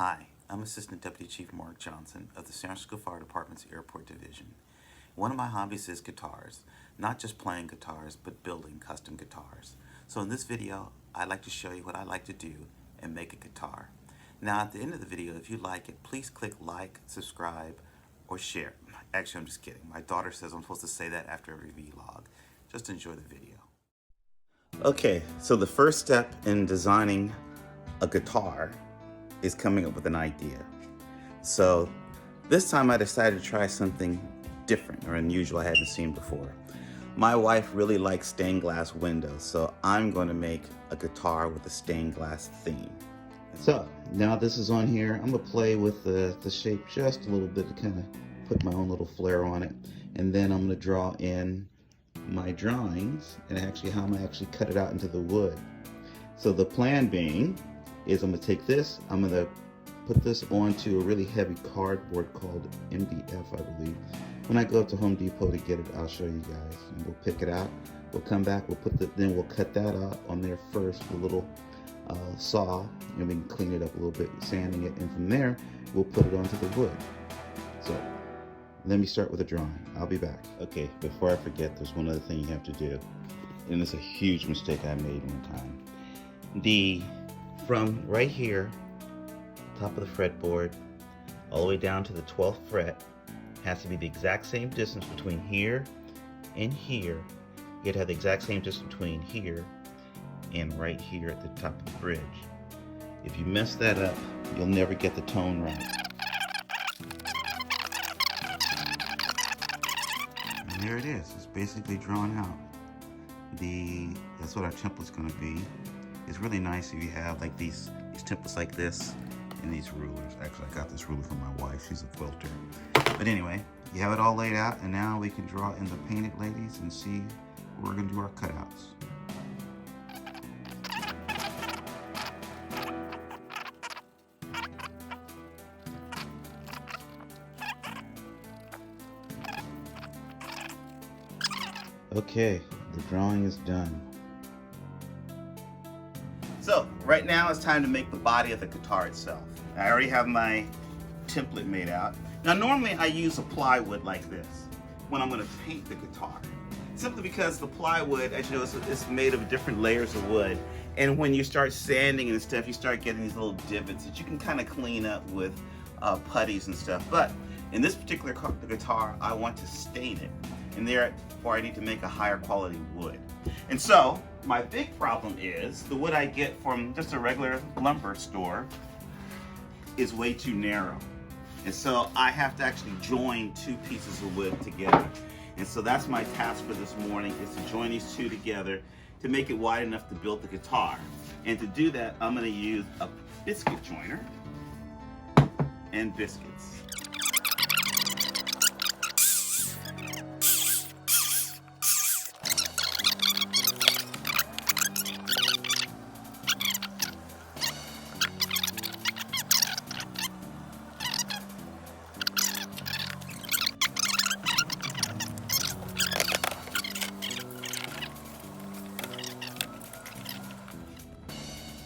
Hi, I'm Assistant Deputy Chief Mark Johnson of the San Francisco Fire Department's Airport Division. One of my hobbies is guitars, not just playing guitars, but building custom guitars. So in this video, I'd like to show you what I like to do and make a guitar. Now at the end of the video, if you like it, please click like, subscribe, or share. Actually, I'm just kidding. My daughter says I'm supposed to say that after every vlog. Just enjoy the video. Okay, so the first step in designing a guitar is coming up with an idea. So this time I decided to try something different or unusual I hadn't seen before. My wife really likes stained glass windows, so I'm going to make a guitar with a stained glass theme. So now this is on here. I'm going to play with the shape just a little bit to kind of put my own little flair on it, and then I'm going to draw in my drawings and actually how I'm going to actually cut it out into the wood. So the plan being is I'm going to take this, I'm going to put this onto a really heavy cardboard called MDF, I believe. When I go up to Home Depot to get it, I'll show you guys, and we'll pick it out. We'll come back, then we'll cut that out on there first with a little saw, and we can clean it up a little bit, sanding it, and from there we'll put it onto the wood. So let me start with a drawing. I'll be back. Okay, before I forget, there's one other thing you have to do, and it's a huge mistake I made one time. From right here, top of the fretboard, all the way down to the 12th fret, has to be the exact same distance between here and here. You'd have the exact same distance between here and right here at the top of the bridge. If you mess that up, you'll never get the tone right. And there it is. It's basically drawn out. That's what our template's going to be. It's really nice if you have like these templates like this and these rulers. Actually, I got this ruler from my wife. She's a quilter. But anyway, you have it all laid out, and now we can draw in the painted ladies and see where we're going to do our cutouts. Okay, the drawing is done. So right now it's time to make the body of the guitar itself. I already have my template made out. Now normally I use a plywood like this when I'm going to paint the guitar. Simply because the plywood, as you know, it's made of different layers of wood. And when you start sanding and stuff, you start getting these little divots that you can kind of clean up with putties and stuff. But in this particular guitar, I want to stain it. And therefore I need to make a higher quality wood. And so my big problem is the wood I get from just a regular lumber store is way too narrow. And so I have to actually join two pieces of wood together. And so that's my task for this morning, is to join these two together to make it wide enough to build the guitar. And to do that, I'm going to use a biscuit joiner and biscuits.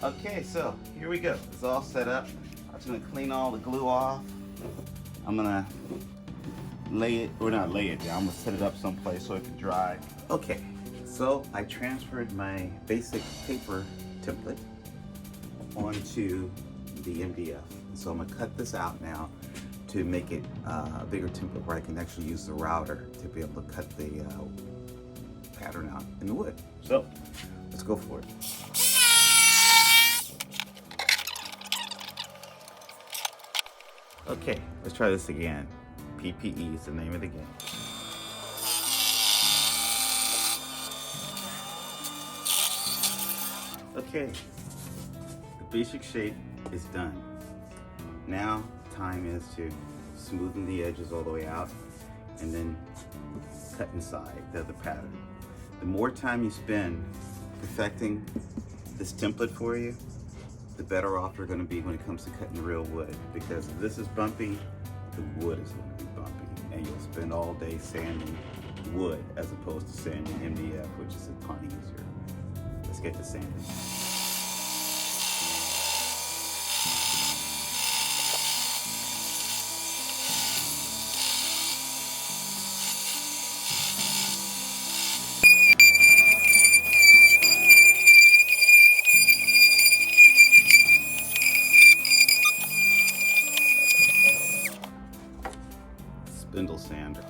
Okay, so here we go. It's all set up. I'm just gonna clean all the glue off. I'm gonna lay it, or not lay it down, I'm gonna set it up someplace so it can dry. Okay, so I transferred my basic paper template onto the MDF. So I'm gonna cut this out now to make it a bigger template where I can actually use the router to be able to cut the pattern out in the wood. So let's go for it. Okay, let's try this again. PPE is the name of the game. Okay, the basic shape is done. Now, time is to smoothen the edges all the way out and then cut inside the pattern. The more time you spend perfecting this template for you, the better off you're going to be when it comes to cutting real wood. Because if this is bumpy, the wood is going to be bumpy, and you'll spend all day sanding wood as opposed to sanding MDF, which is a ton easier. Let's get to sanding. spindle sander.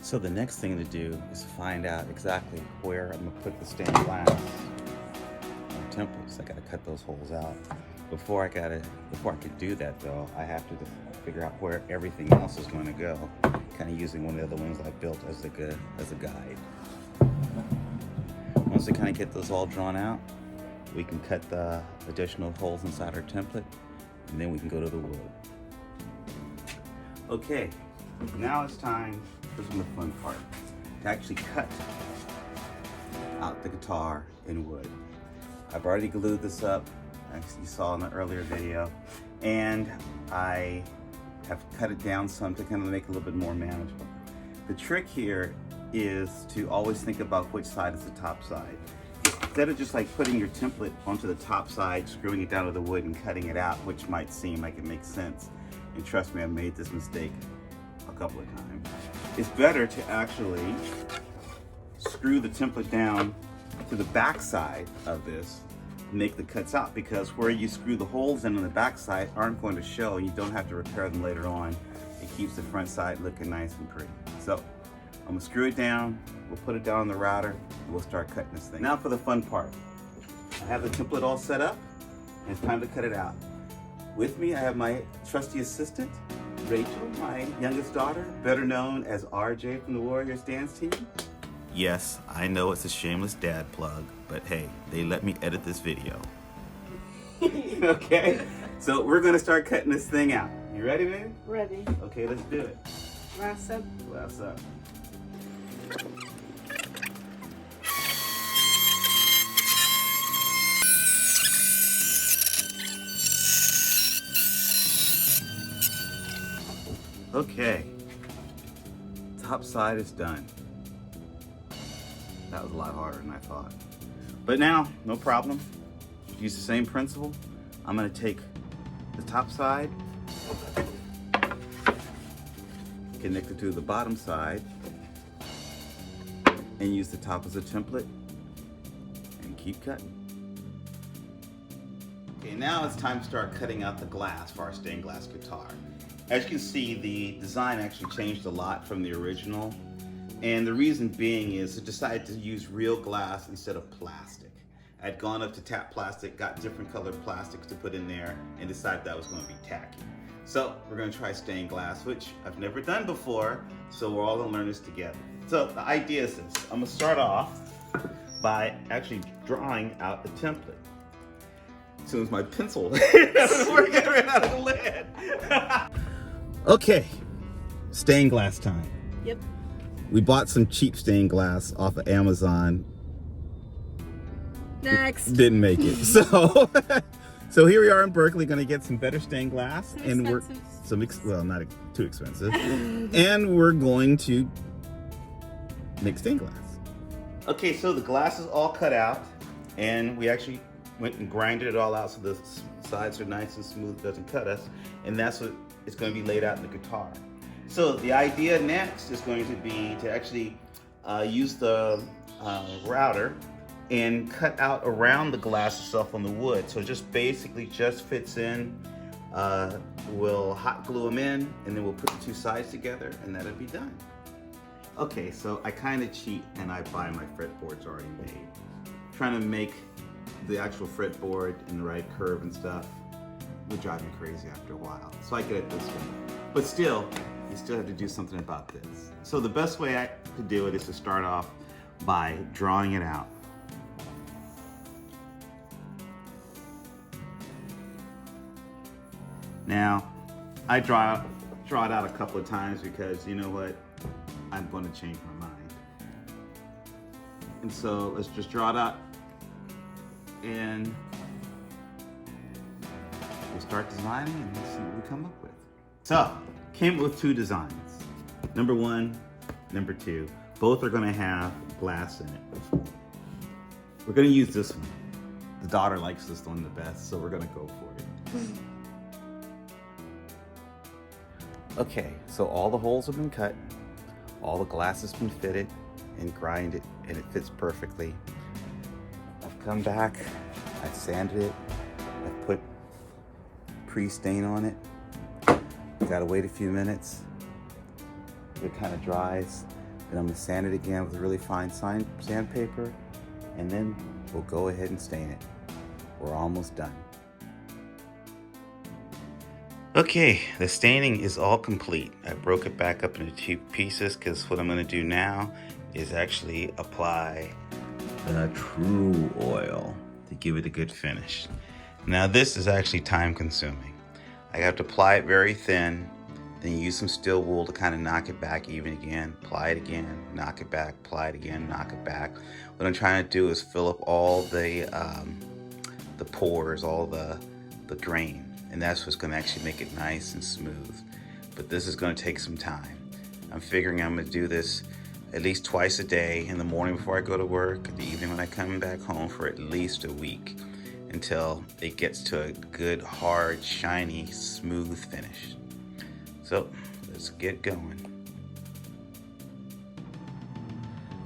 So the next thing to do is find out exactly where I'm gonna put the stained glass on templates. I gotta cut those holes out. Before I could do that though, I have to figure out where everything else is going to go. Kind of using one of the other ones I built as a guide. Once we kind of get those all drawn out, we can cut the additional holes inside our template, and then we can go to the wood. Okay, now it's time for some of the fun part, to actually cut out the guitar in wood. I've already glued this up, as you saw in the earlier video, and I have cut it down some to kind of make it a little bit more manageable. The trick here is to always think about which side is the top side. Instead of just like putting your template onto the top side, screwing it down to the wood and cutting it out, which might seem like it makes sense, and trust me, I've made this mistake a couple of times. It's better to actually screw the template down to the back side of this, make the cuts out, because where you screw the holes in on the back side aren't going to show, and you don't have to repair them later on. It keeps the front side looking nice and pretty. So I'm gonna screw it down, we'll put it down on the router, and we'll start cutting this thing. Now for the fun part. I have the template all set up, and it's time to cut it out. With me, I have my trusty assistant, Rachel, my youngest daughter, better known as RJ from the Warriors dance team. Yes, I know it's a shameless dad plug, but hey, they let me edit this video. Okay, so we're gonna start cutting this thing out. You ready, baby? Ready. Okay, let's do it. Glass up. Glass up. Okay, top side is done. That was a lot harder than I thought. But now, no problem. Use the same principle. I'm gonna take the top side, connect it to the bottom side, and use the top as a template, and keep cutting. Okay, now it's time to start cutting out the glass for our stained glass guitar. As you can see, the design actually changed a lot from the original. And the reason being is I decided to use real glass instead of plastic. I'd gone up to tap plastic, got different colored plastics to put in there, and decided that was going to be tacky. So we're going to try stained glass, which I've never done before, so we're all going to learn this together. So the idea is this. I'm going to start off by actually drawing out the template. As soon as my pencil doesn't work, I ran out of the lead. Okay, stained glass time. Yep. We bought some cheap stained glass off of Amazon. Next. Didn't make it. So here we are in Berkeley, gonna get some better stained glass, and we're well, not too expensive, and we're going to make stained glass. Okay, so the glass is all cut out, and we actually went and grinded it all out so the sides are nice and smooth, it doesn't cut us, and that's what it's going to be laid out in the guitar. So the idea next is going to be to actually use the router and cut out around the glass itself on the wood. So it just basically just fits in. We'll hot glue them in, and then we'll put the two sides together, and that'll be done. Okay, so I kind of cheat and I buy my fretboards already made. Trying to make the actual fretboard in the right curve and stuff would drive me crazy after a while. So I get it this way. But still, you still have to do something about this. So the best way I could do it is to start off by drawing it out. Now, I draw it out a couple of times because you know what? I'm going to change my mind. And so let's just draw it out and we'll start designing and we'll see what we come up with. So, came up with two designs. Number one, number two. Both are going to have glass in it. We're going to use this one. The daughter likes this one the best, so we're going to go for it. Okay, so all the holes have been cut, all the glass has been fitted, and grind it, and it fits perfectly. I've come back, I've sanded it, I've put pre-stain on it. Gotta wait a few minutes. It kind of dries. Then I'm gonna sand it again with really fine sandpaper, and then we'll go ahead and stain it. We're almost done. Okay, the staining is all complete. I broke it back up into 2 pieces because what I'm gonna do now is actually apply the true oil to give it a good finish. Now this is actually time consuming. I have to apply it very thin, then use some steel wool to kind of knock it back even again, apply it again, knock it back, apply it again, knock it back. What I'm trying to do is fill up all the pores, all the drain, and that's what's going to actually make it nice and smooth. But this is going to take some time. I'm figuring I'm going to do this at least twice a day, in the morning before I go to work, in the evening when I come back home, for at least a week, until it gets to a good, hard, shiny, smooth finish. So let's get going.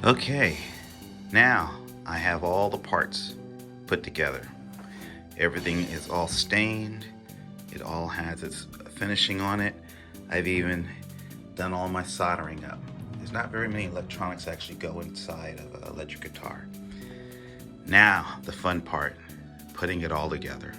Okay, now I have all the parts put together. Everything is all stained. It all has its finishing on it. I've even done all my soldering up. There's not very many electronics actually go inside of an electric guitar. Now, the fun part, putting it all together.